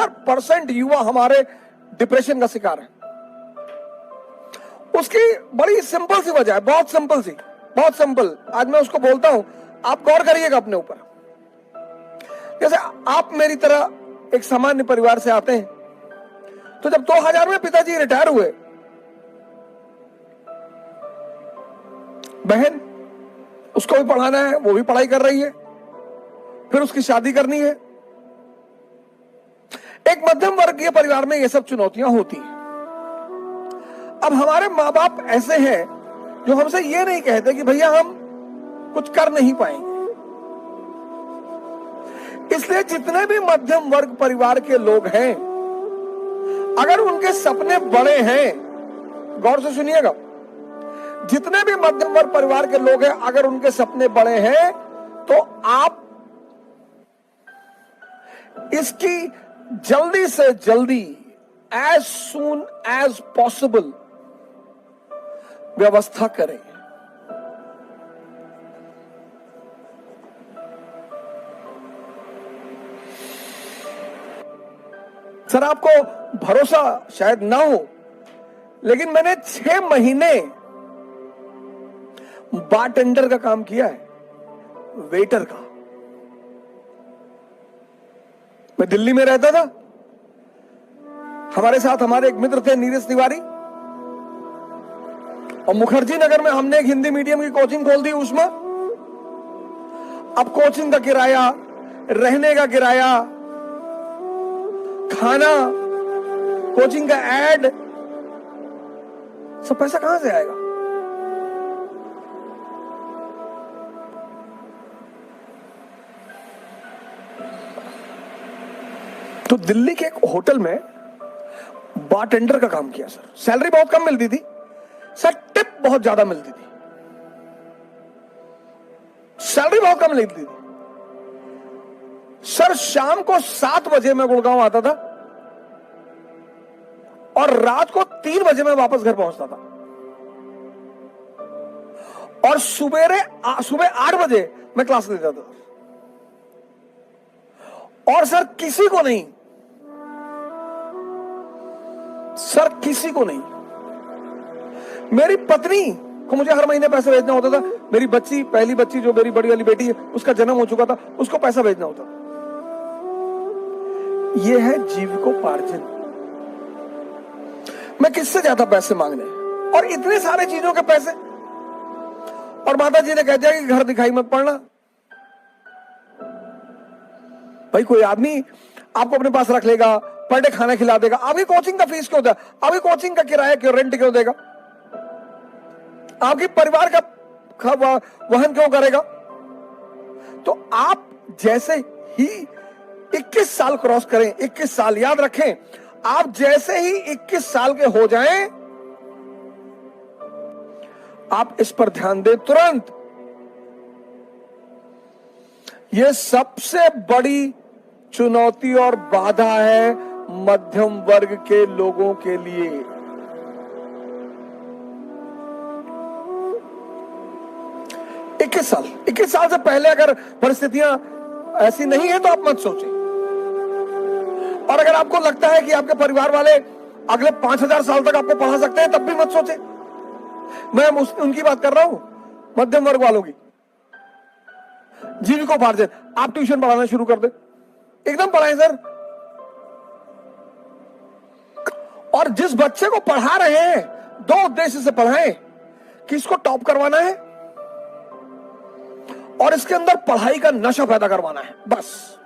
70% युवा हमारे डिप्रेशन का शिकार है। उसकी बड़ी सिंपल सी वजह है, बहुत सिंपल। आज मैं उसको बोलता हूं, आप गौर करिएगा अपने ऊपर। जैसे आप मेरी तरह एक सामान्य परिवार से आते हैं, तो जब 2000 में पिताजी रिटायर हुए, बहन उसको भी पढ़ाना है, वो भी पढ़ाई कर रही है, फिर उसकी शादी करनी है। एक मध्यम वर्गीय परिवार में ये सब चुनौतियां होती हैं। अब हमारे माँ बाप ऐसे हैं जो हमसे ये नहीं कहते कि भैया हम कुछ कर नहीं पाएंगे। इसलिए जितने भी मध्यम वर्ग परिवार के लोग हैं, अगर उनके सपने बड़े हैं, गौर से सुनिएगा, जितने भी मध्यम वर्ग परिवार के लोग हैं, अगर उनके सपने बड़े हैं, तो आप इसकी जल्दी से जल्दी, एज सून एज पॉसिबल व्यवस्था करें। सर, आपको भरोसा शायद ना हो, लेकिन मैंने 6 महीने बारटेंडर का काम किया है, वेटर का। मैं दिल्ली में रहता था, हमारे साथ हमारे एक मित्र थे नीरज तिवारी, और मुखर्जी नगर में हमने एक हिंदी मीडियम की कोचिंग खोल दी उसमें। अब कोचिंग का किराया, रहने का किराया, खाना, कोचिंग का एड, सब पैसा कहां से आएगा? तो दिल्ली के एक होटल में बारटेंडर का काम किया सर। सैलरी बहुत कम मिलती थी सर, टिप बहुत ज्यादा मिलती थी। सैलरी बहुत कम मिलती थी सर। शाम को 7 बजे मैं गुड़गांव आता था और रात को 3 बजे मैं वापस घर पहुंचता था, और सुबह 8 बजे मैं क्लास लेता था। और सर किसी को नहीं, मेरी पत्नी को मुझे हर महीने पैसे भेजना होता था। मेरी बच्ची, पहली बच्ची जो मेरी बड़ी वाली बेटी है, उसका जन्म हो चुका था, उसको पैसा भेजना होता था। यह है जीविकोपार्जन। मैं किससे ज्यादा पैसे मांगने, और इतने सारे चीजों के पैसे। और माता जी ने कह दिया कि घर दिखाई मत पड़ना। भाई कोई आदमी आपको अपने पास रख लेगा, पर डे खाना खिला देगा, आपकी कोचिंग का फीस क्यों देगा? आपकी कोचिंग का किराया क्यों, रेंट क्यों देगा? आपके परिवार का वहन क्यों करेगा? तो आप जैसे ही 21 साल क्रॉस करें, 21 साल याद रखें, आप जैसे ही 21 साल के हो जाएं, आप इस पर ध्यान दें तुरंत। यह सबसे बड़ी चुनौती और बाधा है मध्यम वर्ग के लोगों के लिए। इक्कीस साल से पहले अगर परिस्थितियां ऐसी नहीं है तो आप मत सोचें। और अगर आपको लगता है कि आपके परिवार वाले अगले 5000 साल तक आपको पढ़ा सकते हैं, तब भी मत सोचें। मैं उनकी बात कर रहा हूं, मध्यम वर्ग वालों की। जीविकोपार्जन, आप ट्यूशन पढ़ाना शुरू कर दे, एकदम पढ़ाएं सर। और जिस बच्चे को पढ़ा रहे हैं, 2 उद्देश्य से पढ़ाएं कि इसको टॉप करवाना है और इसके अंदर पढ़ाई का नशा पैदा करवाना है, बस।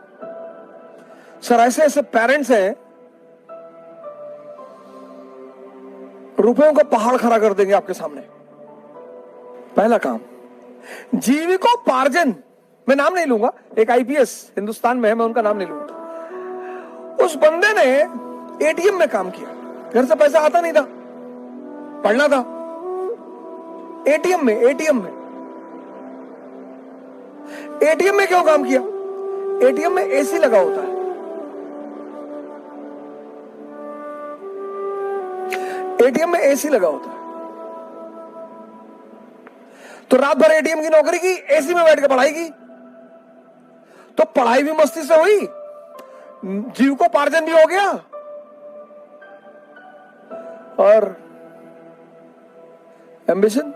सर ऐसे ऐसे पेरेंट्स हैं, रुपयों का पहाड़ खड़ा कर देंगे आपके सामने। पहला काम जीविकोपार्जन, मैं नाम नहीं लूंगा, एक आईपीएस हिंदुस्तान में है, मैं उनका नाम नहीं लूंगा। उस बंदे ने एटीएम में काम किया, घर से पैसा आता नहीं था, पढ़ना था। एटीएम में क्यों काम किया? एटीएम में एसी लगा होता है। एटीएम में एसी लगा होता है, तो रात भर एटीएम की नौकरी की, एसी में बैठ के पढ़ाई की, तो पढ़ाई भी मस्ती से हुई, जीविकोपार्जन भी हो गया और एम्बिशन।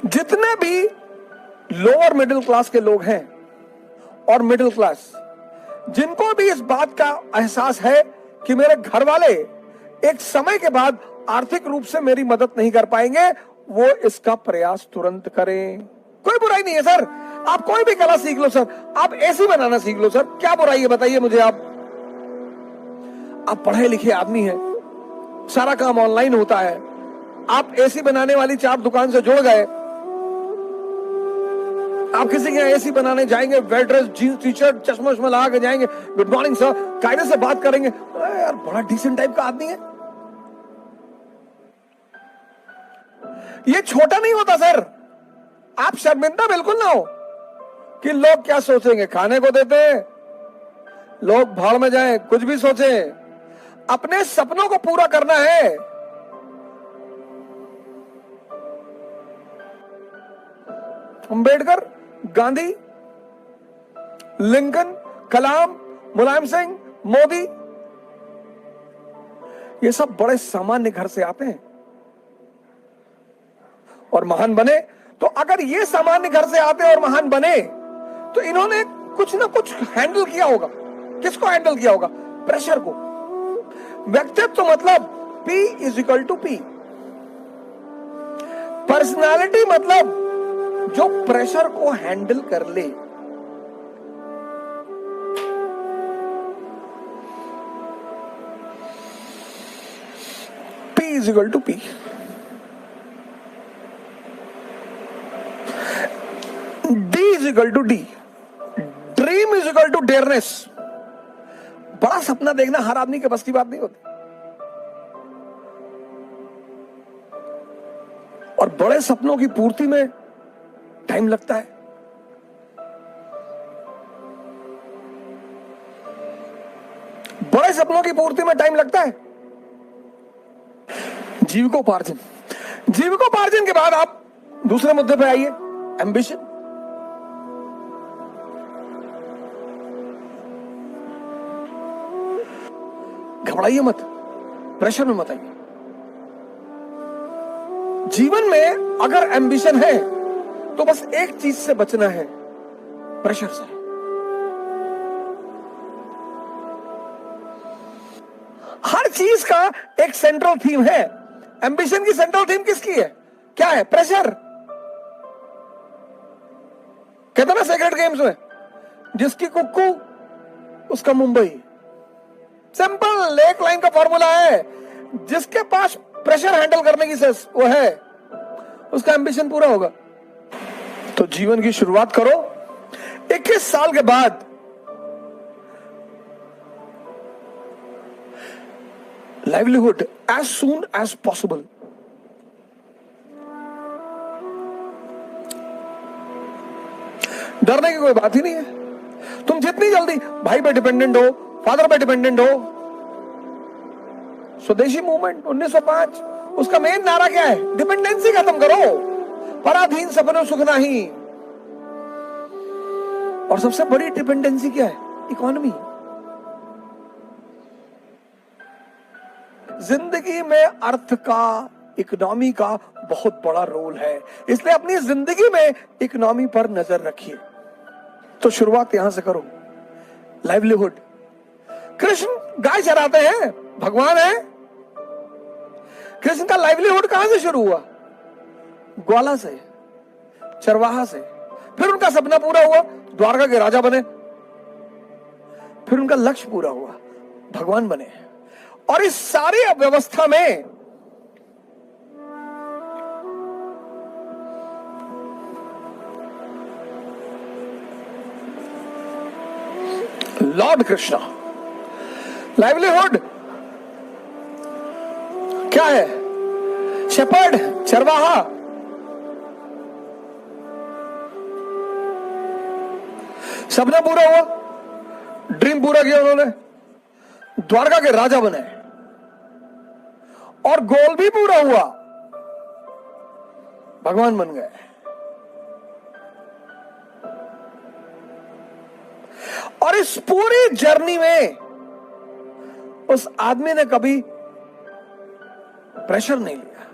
जितने भी लोअर मिडिल क्लास के लोग हैं और मिडिल क्लास, जिनको भी इस बात का एहसास है कि मेरे घर वाले एक समय के बाद आर्थिक रूप से मेरी मदद नहीं कर पाएंगे, वो इसका प्रयास तुरंत करें। कोई बुराई नहीं है सर, आप कोई भी कला सीख लो सर, आप एसी बनाना सीख लो सर, क्या बुराई है बताइए मुझे। आप पढ़े लिखे आदमी हैं, सारा काम ऑनलाइन होता है, आप एसी बनाने वाली चार दुकान से जुड़ गए, आप किसी के एसी बनाने जाएंगे, well dress, jeans T shirt, चश्मा वश्मा लगा के जाएंगे, गुड मॉर्निंग सर, कायदे से बात करेंगे, यार बड़ा डिसेंट टाइप का आदमी है। ये छोटा नहीं होता सर, आप शर्मिंदा बिल्कुल ना हो कि लोग क्या सोचेंगे। खाने को देते हैं, लोग भाड़ में जाएं, कुछ भी सोचें, अपने सपनों को पूरा करना है। अंबेडकर, गांधी, लिंकन, कलाम, मुलायम सिंह, मोदी, ये सब बड़े सामान्य घर से आते हैं और महान बने। तो अगर ये सामान्य घर से आते और महान बने तो इन्होंने कुछ ना कुछ हैंडल किया होगा। किसको हैंडल किया होगा? प्रेशर को। व्यक्तित्व मतलब P is equal to P। Personality मतलब जो प्रेशर को हैंडल कर ले। P is equal to P। D is equal to D। Dream is equal to dareness. बड़ा सपना देखना हर आदमी के बस की बात नहीं होती, और बड़े सपनों की पूर्ति में टाइम लगता है। बड़े सपनों की पूर्ति में टाइम लगता है। जीविकोपार्जन। जीविकोपार्जन के बाद आप दूसरे मुद्दे पे आइए, एम्बिशन। घबराइए मत, प्रेशर में मत आइए। जीवन में अगर एम्बिशन है तो बस एक चीज से बचना है, प्रेशर से। हर चीज का एक सेंट्रल थीम है। एम्बिशन की सेंट्रल थीम किसकी है? क्या है? प्रेशर। कहते ना सेक्रेट गेम्स में, जिसकी कुक्कू उसका मुंबई। सिंपल एक लाइन का फॉर्मूला है, जिसके पास प्रेशर हैंडल करने की वो है, उसका एम्बिशन पूरा होगा। तो जीवन की शुरुआत करो 21 साल के बाद। Livelihood as soon as possible. डरने की कोई बात ही नहीं है। तुम जितनी जल्दी भाई पे डिपेंडेंट हो, फादर पे डिपेंडेंट हो। स्वदेशी मूवमेंट 1905, उसका मेन नारा क्या है? डिपेंडेंसी खत्म करो, पराधीन सपनों सुख नहीं। और सबसे बड़ी डिपेंडेंसी क्या है? इकोनॉमी। जिंदगी में अर्थ का, इकोनॉमी का बहुत बड़ा रोल है, इसलिए अपनी जिंदगी में इकोनॉमी पर नजर रखिए। तो शुरुआत यहां से करो। लाइवलीहुड। कृष्ण गाय चराते हैं, भगवान है। कृष्ण का लाइवलीहुड कहां से शुरू हुआ? ग्वाला से, चरवाहा से। फिर उनका सपना पूरा हुआ, द्वारका के राजा बने। फिर उनका लक्ष्य पूरा हुआ, भगवान बने। और इस सारी व्यवस्था में लॉर्ड कृष्णा। लाइवलीहुड क्या है? शेपर्ड, चरवाहा। सपना पूरा हुआ, ड्रीम पूरा किया उन्होंने, द्वारका के राजा बने। और गोल भी पूरा हुआ, भगवान बन गए। और इस पूरी जर्नी में उस आदमी ने कभी प्रेशर नहीं लिया।